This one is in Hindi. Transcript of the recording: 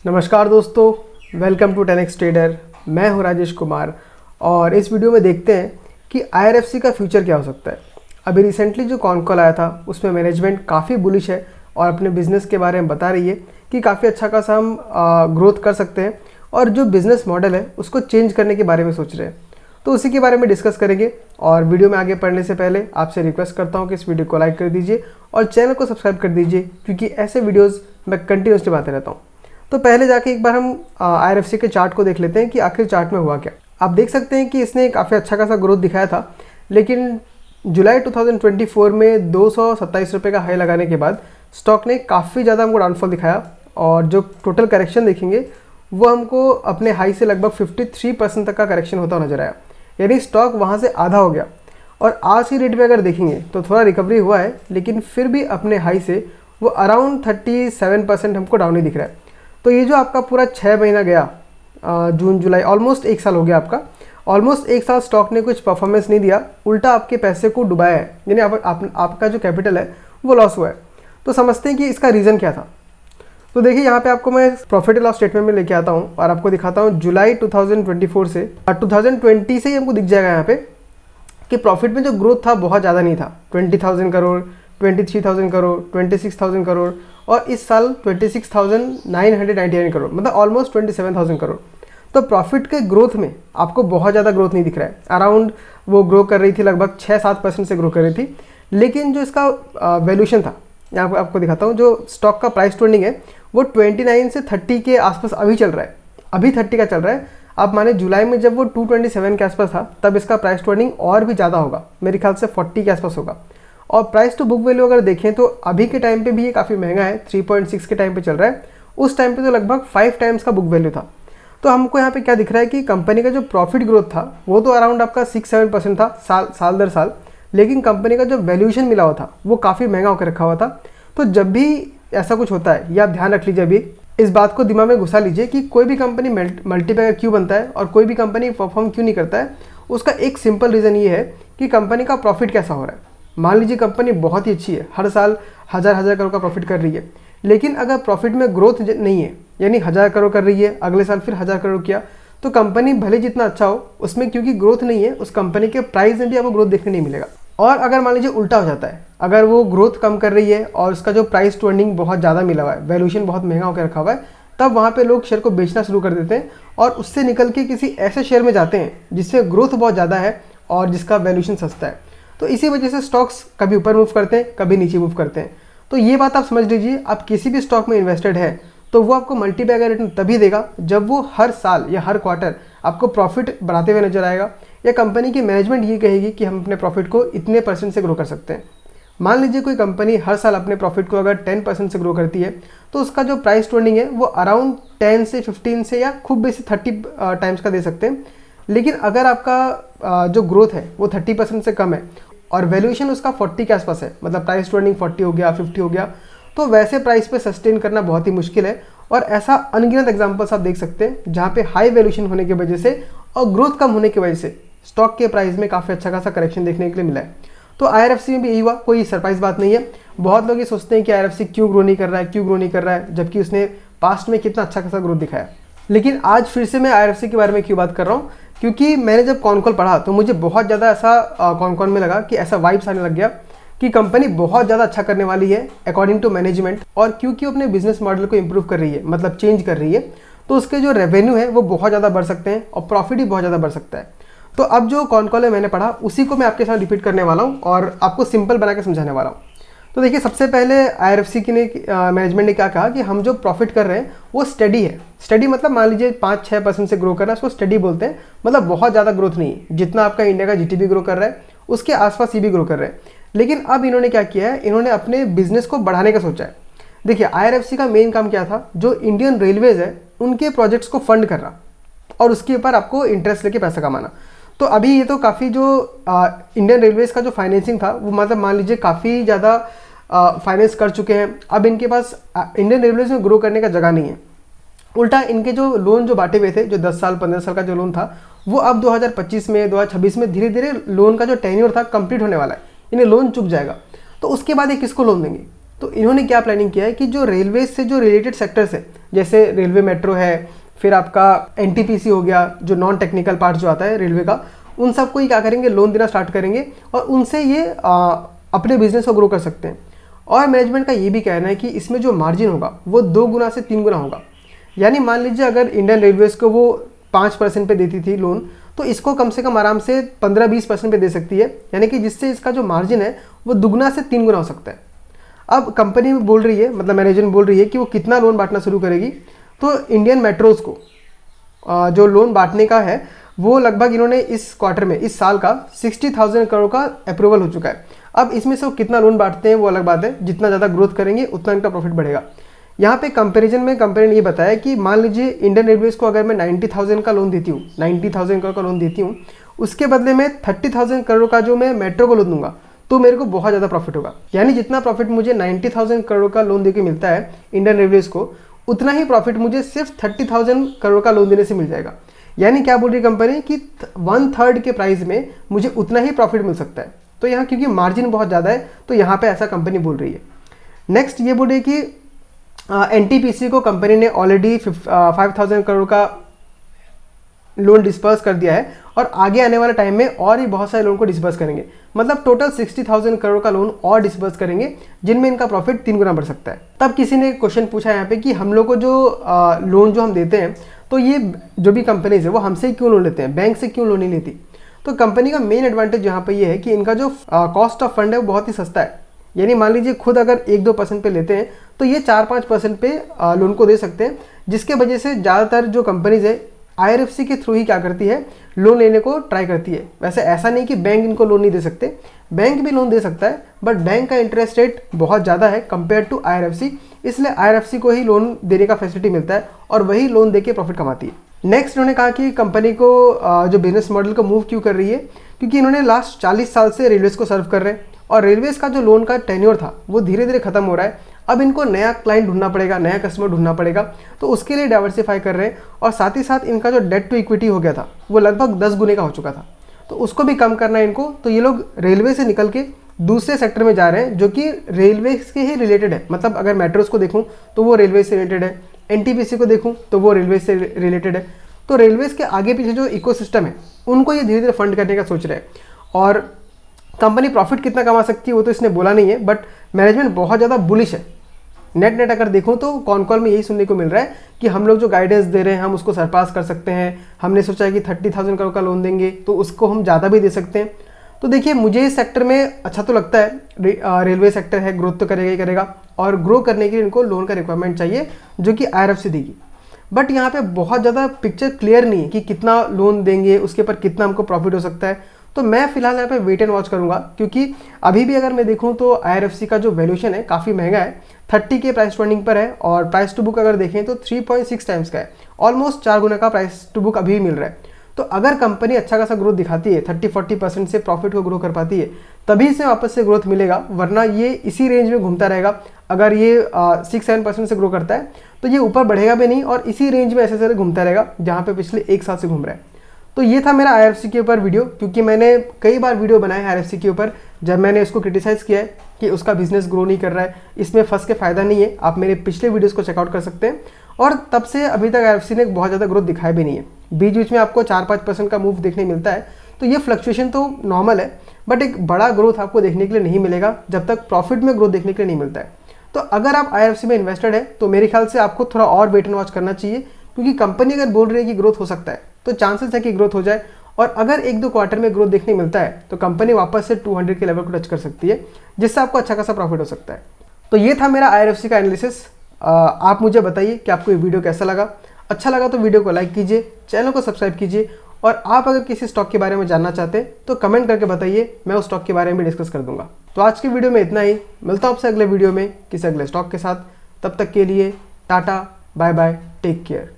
नमस्कार दोस्तों, वेलकम टू 10x ट्रेडर। मैं हूं राजेश कुमार और इस वीडियो में देखते हैं कि IRFC का फ्यूचर क्या हो सकता है। अभी रिसेंटली जो कॉन कॉल आया था उसमें मैनेजमेंट काफ़ी बुलिश है और अपने बिज़नेस के बारे में बता रही है कि काफ़ी अच्छा खासा हम ग्रोथ कर सकते हैं और जो बिज़नेस मॉडल है उसको चेंज करने के बारे में सोच रहे हैं। तो उसी के बारे में डिस्कस करेंगे और वीडियो में आगे बढ़ने से पहले आपसे रिक्वेस्ट करता हूँ कि इस वीडियो को लाइक कर दीजिए और चैनल को सब्सक्राइब कर दीजिए, क्योंकि ऐसे वीडियोज़ मैं कंटिन्यूसली बनाते रहता हूँ। तो पहले जाके एक बार हम IRFC के चार्ट को देख लेते हैं कि आखिर चार्ट में हुआ क्या। आप देख सकते हैं कि इसने काफ़ी अच्छा खासा ग्रोथ दिखाया था, लेकिन जुलाई 2024 में 227 रुपये का हाई लगाने के बाद स्टॉक ने काफ़ी ज़्यादा हमको डाउनफॉल दिखाया और जो टोटल करेक्शन देखेंगे वो हमको अपने हाई से लगभग 53% तक का करेक्शन होता नजर आया। यानी स्टॉक वहाँ से आधा हो गया और आज की डेट में अगर देखेंगे तो थोड़ा रिकवरी हुआ है, लेकिन फिर भी अपने हाई से वो अराउंड 37% हमको डाउन ही दिख रहा है। तो ये जो आपका पूरा 6 महीना गया, जून जुलाई, ऑलमोस्ट 1 साल हो गया आपका। ऑलमोस्ट 1 साल स्टॉक ने कुछ परफॉर्मेंस नहीं दिया, उल्टा आपके पैसे को डुबाया है, यानी आपका जो कैपिटल है वो लॉस हुआ है। तो समझते हैं कि इसका रीज़न क्या था। तो देखिए यहाँ पे आपको मैं प्रॉफिट एंड लॉस स्टेटमेंट में लेके आता हूँ और आपको दिखाता हूँ जुलाई 2024 से 2020 से ही हमको दिख जाएगा यहाँ पे कि प्रॉफिट में जो ग्रोथ था बहुत ज़्यादा नहीं था। 20,000 करोड़, 23,000 करोड़, 26,000 करोड़ और इस साल 26,999 करोड़, मतलब ऑलमोस्ट 27,000 करोड़। तो प्रॉफिट के ग्रोथ में आपको बहुत ज़्यादा ग्रोथ नहीं दिख रहा है। अराउंड वो ग्रो कर रही थी, लगभग 6-7% से ग्रो कर रही थी। लेकिन जो इसका वैल्यूशन था, यहाँ पर आपको दिखाता हूँ, जो स्टॉक का प्राइस ट्रेंडिंग है वो 29 से 30 के आसपास अभी चल रहा है। अभी 30 का चल रहा है। आप माने जुलाई में जब वो 227 के आसपास था तब इसका प्राइस ट्रेंडिंग और भी ज़्यादा होगा, मेरे ख्याल से 40 के आसपास होगा। और प्राइस टू बुक वैल्यू अगर देखें तो अभी के टाइम पे भी ये काफ़ी महंगा है, 3.6 के टाइम पे चल रहा है। उस टाइम पे तो लगभग 5 टाइम्स का बुक वैल्यू था। तो हमको यहाँ पे क्या दिख रहा है कि कंपनी का जो प्रॉफिट ग्रोथ था वो तो अराउंड आपका 6-7% था साल दर साल, लेकिन कंपनी का जो वैल्यूएशन मिला हुआ था वो काफ़ी महंगा होकर रखा हुआ था। तो जब भी ऐसा कुछ होता है, ये आप ध्यान रख लीजिए, अभी इस बात को दिमाग में घुसा लीजिए कि कोई भी कंपनी मल्टीपैगर क्यों बनता है और कोई भी कंपनी परफॉर्म क्यों नहीं करता है। उसका एक सिंपल रीज़न ये है कि कंपनी का प्रॉफिट कैसा हो रहा है। मान लीजिए कंपनी बहुत ही अच्छी है, हर साल हज़ार करोड़ का प्रॉफिट कर रही है, लेकिन अगर प्रॉफिट में ग्रोथ नहीं है, यानी 1000 करोड़ कर रही है, अगले साल फिर 1000 करोड़ किया, तो कंपनी भले जितना अच्छा हो उसमें क्योंकि ग्रोथ नहीं है, उस कंपनी के प्राइस में भी आपको ग्रोथ देखने नहीं मिलेगा। और अगर मान लीजिए उल्टा हो जाता है, अगर वो ग्रोथ कम कर रही है और उसका जो प्राइस टू अर्निंग बहुत ज़्यादा मिला हुआ है, वैल्यूएशन बहुत महंगा होकर रखा हुआ है, तब वहाँ पे लोग शेयर को बेचना शुरू कर देते हैं और उससे निकल के किसी ऐसे शेयर में जाते हैं जिससे ग्रोथ बहुत ज़्यादा है और जिसका वैल्यूएशन सस्ता है। तो इसी वजह से स्टॉक्स कभी ऊपर मूव करते हैं, कभी नीचे मूव करते हैं। तो ये बात आप समझ लीजिए, आप किसी भी स्टॉक में इन्वेस्टेड है तो वो आपको मल्टीबैगर रिटर्न तभी देगा जब वो हर साल या हर क्वार्टर आपको प्रॉफिट बढ़ाते हुए नजर आएगा, या कंपनी की मैनेजमेंट ये कहेगी कि हम अपने प्रॉफिट को इतने % से ग्रो कर सकते हैं। मान लीजिए कोई कंपनी हर साल अपने प्रॉफिट को अगर 10% से ग्रो करती है तो उसका जो प्राइस ट्रेंडिंग है वो अराउंड 10 से 15 से या खूब बेसी 30 टाइम्स का दे सकते हैं। लेकिन अगर आपका जो ग्रोथ है वो 30% से कम है और वैल्यूएशन उसका 40 के आसपास है, मतलब प्राइस ट्रेंडिंग 40 हो गया, 50 हो गया, तो वैसे प्राइस पे सस्टेन करना बहुत ही मुश्किल है। और ऐसा अनगिनत एग्जांपल्स आप देख सकते हैं जहाँ पे हाई वैल्यूएशन होने की वजह से और ग्रोथ कम होने की वजह से स्टॉक के प्राइस में काफ़ी अच्छा खासा करेक्शन देखने के लिए मिला है। तो IRFC में भी यही हुआ, कोई सरप्राइज बात नहीं है। बहुत लोग ये सोचते हैं कि IRFC क्यों ग्रो नहीं कर रहा है, जबकि उसने पास्ट में कितना अच्छा खासा ग्रोथ दिखाया। लेकिन आज फिर से मैं IRFC के बारे में क्यों बात कर रहा हूँ, क्योंकि मैंने जब कॉन कॉल पढ़ा तो मुझे बहुत ज़्यादा ऐसा कॉन कॉल में लगा कि ऐसा वाइब्स आने लग गया कि कंपनी बहुत ज़्यादा अच्छा करने वाली है अकॉर्डिंग टू मैनेजमेंट, और क्योंकि वो अपने बिजनेस मॉडल को इंप्रूव कर रही है, मतलब चेंज कर रही है, तो उसके जो रेवेन्यू है वो बहुत ज़्यादा बढ़ सकते हैं और प्रॉफिट भी बहुत ज़्यादा बढ़ सकता है। तो अब जो कॉन कॉल है मैंने पढ़ा उसी को मैं आपके साथ रिपीट करने वाला हूँ और आपको सिंपल बना के समझाने वाला हूँ। तो देखिए, सबसे पहले IRFC की मैनेजमेंट ने क्या कहा कि हम जो प्रॉफिट कर रहे हैं वो स्टडी है। स्टडी मतलब मान लीजिए 5-6% से ग्रो करना, उसको स्टडी बोलते हैं, मतलब बहुत ज़्यादा ग्रोथ नहीं है। जितना आपका इंडिया का GDP ग्रो कर रहा है उसके आसपास ये भी ग्रो कर रहे हैं। लेकिन अब इन्होंने क्या किया है, इन्होंने अपने बिजनेस को बढ़ाने का सोचा है। देखिए, IRFC का मेन काम क्या था, जो इंडियन रेलवेज है उनके प्रोजेक्ट्स को फंड करना और उसके ऊपर आपको इंटरेस्ट लेके पैसा कमाना। तो अभी ये तो काफ़ी जो इंडियन रेलवेज का जो फाइनेंसिंग था वो, मतलब मान लीजिए काफ़ी ज़्यादा फाइनेंस कर चुके हैं। अब इनके पास इंडियन रेलवेज में ग्रो करने का जगह नहीं है। उल्टा इनके जो लोन जो बांटे हुए थे, जो 10 साल 15 साल का जो लोन था, वो अब 2025 में 2026 में धीरे धीरे लोन का जो टेन्योर था कंप्लीट होने वाला है, इन्हें लोन चुक जाएगा। तो उसके बाद ये किसको लोन देंगे? तो इन्होंने क्या प्लानिंग किया है कि जो रेलवे से जो रिलेटेड सेक्टर्स है, जैसे रेलवे मेट्रो है, फिर आपका एनटीपीसी हो गया, जो नॉन टेक्निकल पार्ट जो आता है रेलवे का, उन सबको ही क्या करेंगे, लोन देना स्टार्ट करेंगे और उनसे ये अपने बिजनेस को ग्रो कर सकते हैं। और मैनेजमेंट का ये भी कहना है कि इसमें जो मार्जिन होगा वो 2 गुना से 3 गुना होगा। यानी मान लीजिए अगर इंडियन रेलवेज़ को वो 5% पे देती थी लोन, तो इसको कम से कम आराम से 15-20% पे दे सकती है, यानी कि जिससे इसका जो मार्जिन है वो दुगना से 3 गुना हो सकता है। अब कंपनी बोल रही है, मतलब मैनेजमेंट बोल रही है कि वो कितना लोन बांटना शुरू करेगी। तो इंडियन मेट्रोज़ को जो लोन बांटने का है वो लगभग इन्होंने इस क्वार्टर में, इस साल का 60,000 करोड़ का अप्रूवल हो चुका है। अब इसमें से वो कितना लोन बांटते हैं वो अलग बात है, जितना ज़्यादा ग्रोथ करेंगे उतना इनका प्रॉफिट बढ़ेगा। यहाँ पे कंपैरिजन में कंपनी ने ये बताया कि मान लीजिए इंडियन रेलवेज़ को अगर मैं 90,000 का लोन देती हूँ, 90,000 करोड़ का लोन देती हूँ, उसके बदले में 30,000 करोड़ का जो मैं मेट्रो को लोन दूंगा तो मेरे को बहुत ज़्यादा प्रॉफिट होगा। यानी जितना प्रॉफिट मुझे 90,000 करोड़ का लोन देके मिलता है इंडियन रेलवेज़ को, उतना ही प्रॉफिट मुझे सिर्फ 30,000 करोड़ का लोन देने से मिल जाएगा। यानी क्या बोल रही है कंपनी कि 1/3 के प्राइस में मुझे उतना ही प्रॉफिट मिल सकता है। तो यहाँ क्योंकि मार्जिन बहुत ज़्यादा है तो यहाँ पे ऐसा कंपनी बोल रही है। नेक्स्ट ये बोल रही है कि एनटीपीसी को कंपनी ने ऑलरेडी 5,000 करोड़ का लोन डिस्पर्स कर दिया है और आगे आने वाले टाइम में और ही बहुत सारे लोन को डिस्पर्स करेंगे। मतलब टोटल 60,000 करोड़ का लोन और डिस्पर्स करेंगे, जिनमें इनका प्रॉफिट 3 गुना बढ़ सकता है। तब किसी ने क्वेश्चन पूछा यहाँ पे कि हम लोग को जो लोन जो हम देते हैं, तो ये जो भी कंपनीज है वो हमसे क्यों लोन लेते हैं, बैंक से क्यों लोन नहीं लेती। तो कंपनी का मेन एडवांटेज यहाँ पे ये है कि इनका जो कॉस्ट ऑफ फंड है वो बहुत ही सस्ता है। यानी मान लीजिए खुद अगर 1-2% पे लेते हैं तो ये 4-5% पे लोन को दे सकते हैं, जिसके वजह से ज़्यादातर जो कंपनीज है आईआरएफसी के थ्रू ही क्या करती है, लोन लेने को ट्राई करती है। वैसे ऐसा नहीं कि बैंक इनको लोन नहीं दे सकते, बैंक भी लोन दे सकता है, बट बैंक का इंटरेस्ट रेट बहुत ज़्यादा है कंपेयर टू आईआरएफसी, इसलिए आईआरएफसी को ही लोन देने का फैसिलिटी मिलता है और वही लोन देके प्रॉफिट कमाती है। नेक्स्ट उन्होंने कहा कि कंपनी को जो बिजनेस मॉडल को मूव क्यों कर रही है, क्योंकि इन्होंने लास्ट 40 साल से रेलवेज़ को सर्व कर रहे हैं और रेलवेज़ का जो लोन का टेन्योर था वो धीरे धीरे खत्म हो रहा है। अब इनको नया क्लाइंट ढूंढना पड़ेगा, नया कस्टमर ढूंढना पड़ेगा, तो उसके लिए डाइवर्सिफाई कर रहे हैं। और साथ ही साथ इनका जो डेट टू इक्विटी हो गया था वो लगभग 10 गुने का हो चुका था, तो उसको भी कम करना है इनको। तो ये लोग रेलवे से निकल के दूसरे सेक्टर में जा रहे हैं जो कि रेलवे के ही रिलेटेड है। मतलब अगर मेट्रोज़ को देखूँ तो वो रेलवे से रिलेटेड है, एनटीपीसी को देखूँ तो वो रेलवे से रिलेटेड है। तो रेलवेज़ के आगे पीछे जो इकोसिस्टम है उनको ये धीरे धीरे फंड करने का सोच रहे हैं। और कंपनी प्रॉफिट कितना कमा सकती है वो तो इसने बोला नहीं है, बट मैनेजमेंट बहुत ज़्यादा बुलिश है। नेट अगर देखूँ तो कॉल में यही सुनने को मिल रहा है कि हम लोग जो गाइडेंस दे रहे हैं हम उसको सरपास कर सकते हैं। हमने सोचा है कि 30,000 करोड़ का लोन देंगे तो उसको हम ज़्यादा भी दे सकते हैं। तो देखिए मुझे इस सेक्टर में अच्छा तो लगता है, रेलवे सेक्टर है, ग्रोथ तो करेगा ही करेगा और ग्रो करने के लिए इनको लोन का रिक्वायरमेंट चाहिए जो कि आईआरएफसी देगी। बट यहाँ पे बहुत ज़्यादा पिक्चर क्लियर नहीं है कि कितना लोन देंगे, उसके ऊपर कितना हमको प्रॉफिट हो सकता है। तो मैं फिलहाल यहाँ पे वेट एंड वॉच करूँगा, क्योंकि अभी भी अगर मैं देखूँ तो आईआरएफसी का जो वैल्यूएशन है काफ़ी महंगा है, 30 के प्राइस टू अर्निंग पर है और प्राइस टू बुक अगर देखें तो 3.6 टाइम्स का है, ऑलमोस्ट 4 गुना का प्राइस टू बुक अभी भी मिल रहा है। तो अगर कंपनी अच्छा खासा ग्रोथ दिखाती है, 30-40% से प्रॉफिट को ग्रो कर पाती है, तभी से वापस से ग्रोथ मिलेगा, वरना ये इसी रेंज में घूमता रहेगा। अगर ये 6-7% से ग्रो करता है तो ये ऊपर बढ़ेगा भी नहीं और इसी रेंज में ऐसे घूमता रहेगा जहाँ पे पिछले 1 साल से घूम रहा है। तो ये था मेरा आईआरएफसी के ऊपर वीडियो, क्योंकि मैंने कई बार वीडियो बनाए हैं आईआरएफसी के ऊपर जब मैंने इसको क्रिटिसाइज़ किया है कि उसका बिजनेस ग्रो नहीं कर रहा है, इसमें फंस के फ़ायदा नहीं है। आप मेरे पिछले वीडियोस को चेकआउट कर सकते हैं। और तब से अभी तक आईआरएफसी ने बहुत ज़्यादा ग्रोथ दिखाया भी नहीं है, बीच बीच में आपको 4-5% का मूव देखने मिलता है। तो ये फ्लक्चुएशन तो नॉर्मल है, बट एक बड़ा ग्रोथ आपको देखने के लिए नहीं मिलेगा जब तक प्रॉफिट में ग्रोथ देखने के लिए नहीं मिलता है। तो अगर आप आईआरएफसी में इन्वेस्टेड है तो मेरे ख्याल से आपको थोड़ा और वेट एंड वॉच करना चाहिए, क्योंकि कंपनी अगर बोल रही है कि ग्रोथ हो सकता है तो चांसेस है कि ग्रोथ हो जाए। और अगर 1-2 क्वार्टर में ग्रोथ देखने मिलता है तो कंपनी वापस से 200 के लेवल को टच कर सकती है, जिससे आपको अच्छा खासा प्रॉफिट हो सकता है। तो ये था मेरा आईआरएफसी का एनालिसिस। आप मुझे बताइए कि आपको ये वीडियो कैसा लगा। अच्छा लगा तो वीडियो को लाइक कीजिए, चैनल को सब्सक्राइब कीजिए, और आप अगर किसी स्टॉक के बारे में जानना चाहते हैं तो कमेंट करके बताइए, मैं उस स्टॉक के बारे में भी डिस्कस कर दूंगा। तो आज की वीडियो में इतना ही, मिलता हूँ आपसे अगले वीडियो में किसी अगले स्टॉक के साथ। तब तक के लिए tata, bye bye, take care.